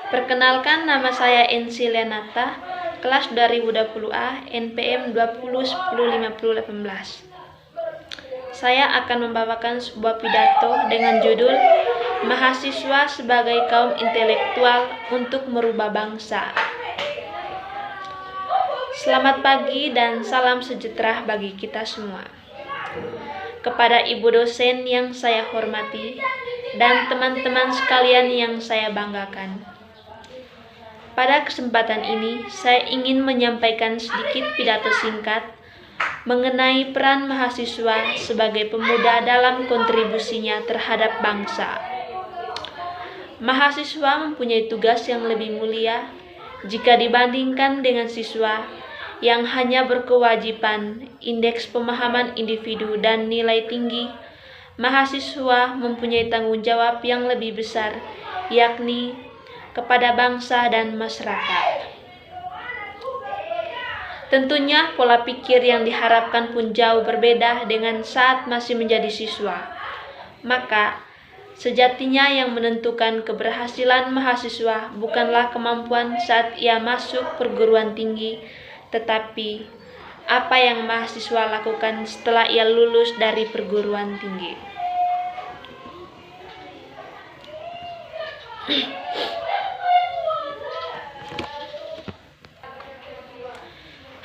Perkenalkan, nama saya Ensi Lenata, kelas 2020A, NPM 20105018. Saya akan membawakan sebuah pidato dengan judul Mahasiswa sebagai kaum intelektual untuk merubah bangsa. Selamat pagi dan salam sejahtera bagi kita semua. Kepada ibu dosen yang saya hormati dan teman-teman sekalian yang saya banggakan. Pada kesempatan ini, saya ingin menyampaikan sedikit pidato singkat mengenai peran mahasiswa sebagai pemuda dalam kontribusinya terhadap bangsa. Mahasiswa mempunyai tugas yang lebih mulia jika dibandingkan dengan siswa yang hanya berkewajiban indeks pemahaman individu dan nilai tinggi. Mahasiswa mempunyai tanggung jawab yang lebih besar, yakni kepada bangsa dan masyarakat. Tentunya pola pikir yang diharapkan pun jauh berbeda dengan saat masih menjadi siswa. Maka, sejatinya yang menentukan keberhasilan mahasiswa bukanlah kemampuan saat ia masuk perguruan tinggi, tetapi apa yang mahasiswa lakukan setelah ia lulus dari perguruan tinggi.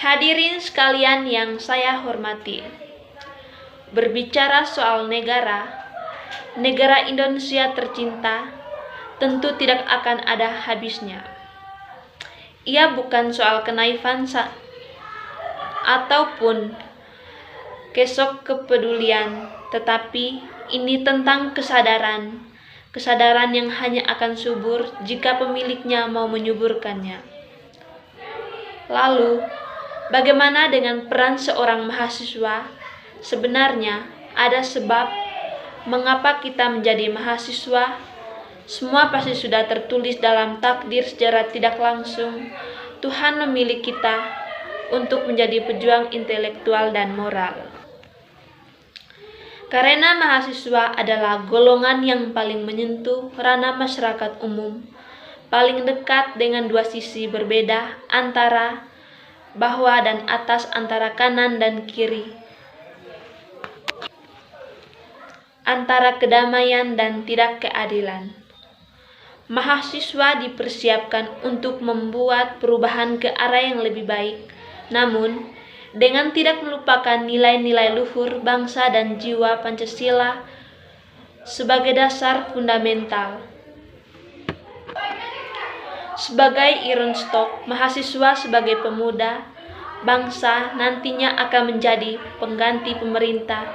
Hadirin sekalian yang saya hormati, berbicara soal negara Indonesia tercinta tentu tidak akan ada habisnya. Ia bukan soal kenaifan ataupun kesok kepedulian, tetapi ini tentang kesadaran yang hanya akan subur jika pemiliknya mau menyuburkannya. Lalu, bagaimana dengan peran seorang mahasiswa? Sebenarnya ada sebab mengapa kita menjadi mahasiswa. Semua pasti sudah tertulis dalam takdir secara tidak langsung. Tuhan memilih kita untuk menjadi pejuang intelektual dan moral. Karena mahasiswa adalah golongan yang paling menyentuh ranah masyarakat umum, paling dekat dengan dua sisi berbeda antara bawah dan atas, antara kanan dan kiri, antara kedamaian dan tidak keadilan. Mahasiswa dipersiapkan untuk membuat perubahan ke arah yang lebih baik, namun dengan tidak melupakan nilai-nilai luhur bangsa dan jiwa Pancasila sebagai dasar fundamental. Sebagai iron stok, mahasiswa sebagai pemuda bangsa nantinya akan menjadi pengganti pemerintah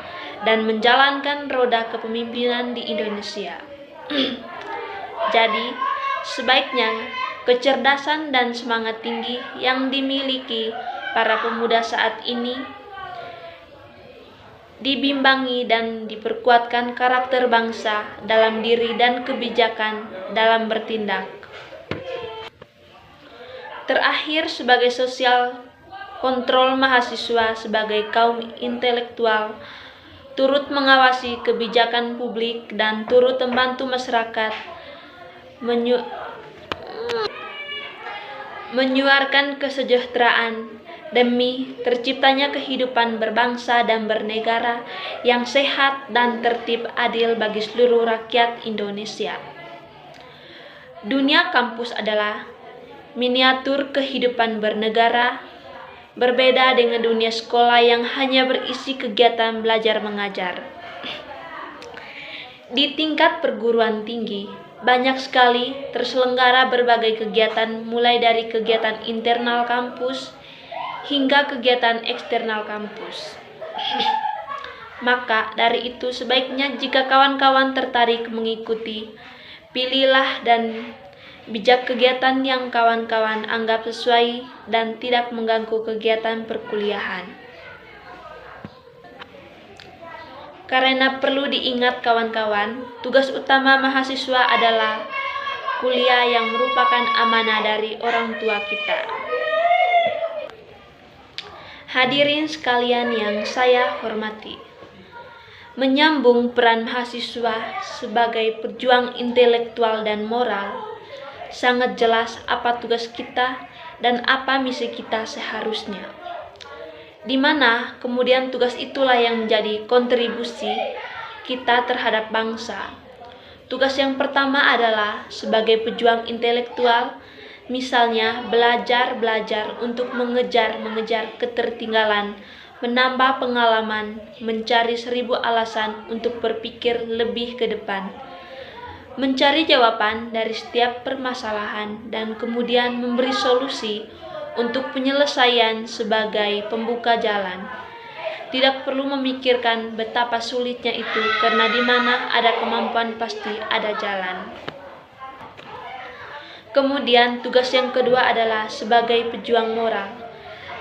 dan menjalankan roda kepemimpinan di Indonesia. Jadi, sebaiknya kecerdasan dan semangat tinggi yang dimiliki para pemuda saat ini dibimbangi dan diperkuatkan karakter bangsa dalam diri dan kebijakan dalam bertindak. Terakhir, sebagai sosial kontrol, mahasiswa sebagai kaum intelektual turut mengawasi kebijakan publik dan turut membantu masyarakat menyuarakan kesejahteraan demi terciptanya kehidupan berbangsa dan bernegara yang sehat dan tertib adil bagi seluruh rakyat Indonesia. Dunia kampus adalah miniatur kehidupan bernegara, berbeda dengan dunia sekolah yang hanya berisi kegiatan belajar mengajar. Di tingkat perguruan tinggi, banyak sekali terselenggara berbagai kegiatan, mulai dari kegiatan internal kampus hingga kegiatan eksternal kampus. Maka dari itu sebaiknya jika kawan-kawan tertarik mengikuti, pilihlah dan bijak kegiatan yang kawan-kawan anggap sesuai dan tidak mengganggu kegiatan perkuliahan. Karena perlu diingat kawan-kawan, tugas utama mahasiswa adalah kuliah yang merupakan amanah dari orang tua kita. Hadirin sekalian yang saya hormati, menyambung peran mahasiswa sebagai pejuang intelektual dan moral, sangat jelas apa tugas kita dan apa misi kita seharusnya. Di mana kemudian tugas itulah yang menjadi kontribusi kita terhadap bangsa. Tugas yang pertama adalah sebagai pejuang intelektual, misalnya belajar untuk mengejar ketertinggalan, menambah pengalaman, mencari 1000 alasan untuk berpikir lebih ke depan, mencari jawaban dari setiap permasalahan, dan kemudian memberi solusi untuk penyelesaian sebagai pembuka jalan. Tidak perlu memikirkan betapa sulitnya itu, karena di mana ada kemampuan pasti ada jalan. Kemudian tugas yang kedua adalah sebagai pejuang moral.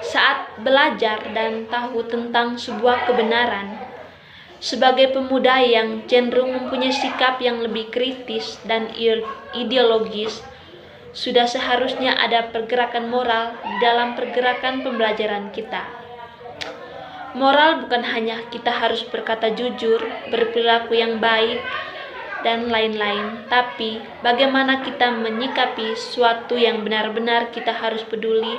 Saat belajar dan tahu tentang sebuah kebenaran, sebagai pemuda yang cenderung mempunyai sikap yang lebih kritis dan ideologis, sudah seharusnya ada pergerakan moral dalam pergerakan pembelajaran kita. Moral bukan hanya kita harus berkata jujur, berperilaku yang baik, dan lain-lain, tapi bagaimana kita menyikapi sesuatu yang benar-benar kita harus peduli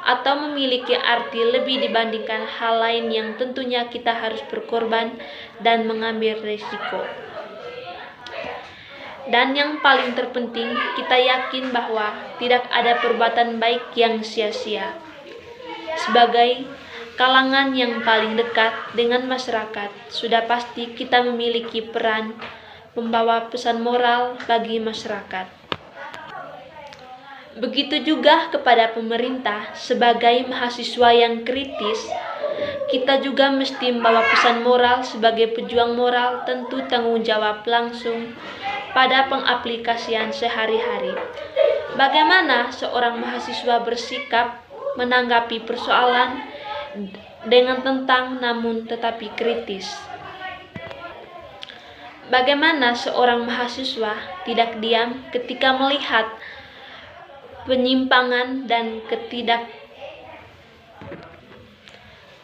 atau memiliki arti lebih dibandingkan hal lain yang tentunya kita harus berkorban dan mengambil risiko. Dan yang paling terpenting, kita yakin bahwa tidak ada perbuatan baik yang sia-sia. Sebagai kalangan yang paling dekat dengan masyarakat, sudah pasti kita memiliki peran membawa pesan moral bagi masyarakat. Begitu juga kepada pemerintah, sebagai mahasiswa yang kritis, kita juga mesti membawa pesan moral. Sebagai pejuang moral, tentu tanggung jawab langsung pada pengaplikasian sehari-hari. Bagaimana seorang mahasiswa bersikap menanggapi persoalan dengan tentang namun tetapi kritis. Bagaimana seorang mahasiswa tidak diam ketika melihat penyimpangan dan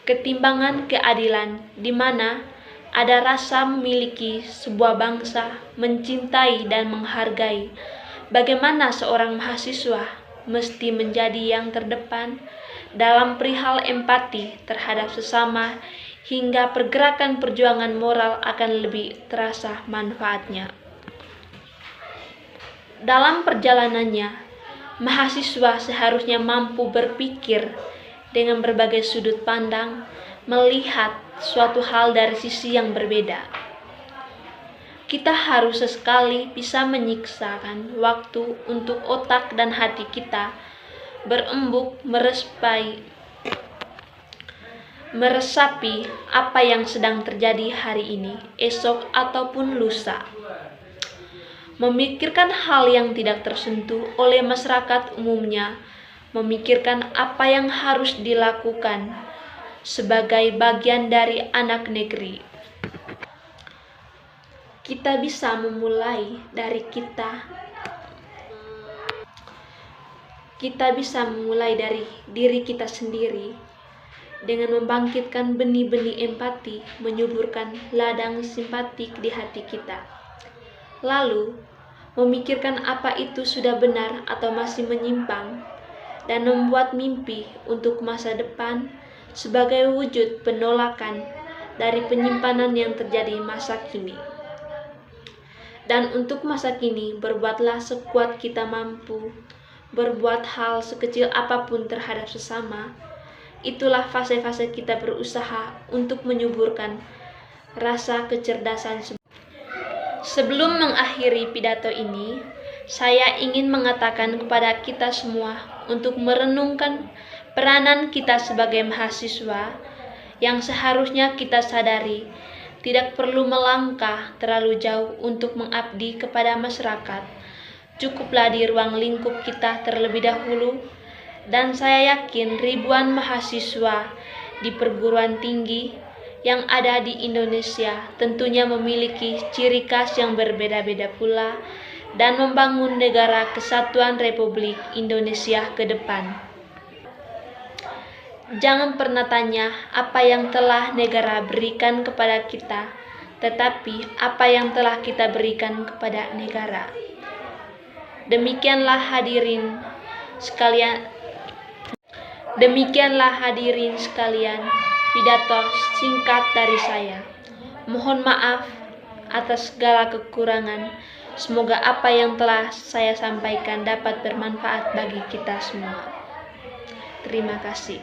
ketimbangan keadilan, di mana ada rasa memiliki sebuah bangsa, mencintai dan menghargai. Bagaimana seorang mahasiswa mesti menjadi yang terdepan dalam perihal empati terhadap sesama, hingga pergerakan perjuangan moral akan lebih terasa manfaatnya. Dalam perjalanannya, mahasiswa seharusnya mampu berpikir dengan berbagai sudut pandang, melihat suatu hal dari sisi yang berbeda. Kita harus sesekali bisa menyiksakan waktu untuk otak dan hati kita berembuk meresapi apa yang sedang terjadi hari ini, esok, ataupun lusa. Memikirkan hal yang tidak tersentuh oleh masyarakat umumnya, memikirkan apa yang harus dilakukan sebagai bagian dari anak negeri. Kita bisa memulai dari diri kita sendiri dengan membangkitkan benih-benih empati, menyuburkan ladang simpatik di hati kita. Lalu, memikirkan apa itu sudah benar atau masih menyimpang, dan membuat mimpi untuk masa depan sebagai wujud penolakan dari penyimpanan yang terjadi masa kini. Dan untuk masa kini, berbuatlah sekuat kita mampu, berbuat hal sekecil apapun terhadap sesama. Itulah fase-fase kita berusaha untuk menyuburkan rasa kecerdasan. Sebelum mengakhiri pidato ini, saya ingin mengatakan kepada kita semua untuk merenungkan peranan kita sebagai mahasiswa yang seharusnya kita sadari tidak perlu melangkah terlalu jauh untuk mengabdi kepada masyarakat. Cukuplah di ruang lingkup kita terlebih dahulu, dan saya yakin ribuan mahasiswa di perguruan tinggi yang ada di Indonesia tentunya memiliki ciri khas yang berbeda-beda pula, dan membangun negara kesatuan Republik Indonesia ke depan. Jangan pernah tanya apa yang telah negara berikan kepada kita, tetapi apa yang telah kita berikan kepada negara. Demikianlah hadirin sekalian, pidato singkat dari saya. Mohon maaf atas segala kekurangan. Semoga apa yang telah saya sampaikan dapat bermanfaat bagi kita semua. Terima kasih.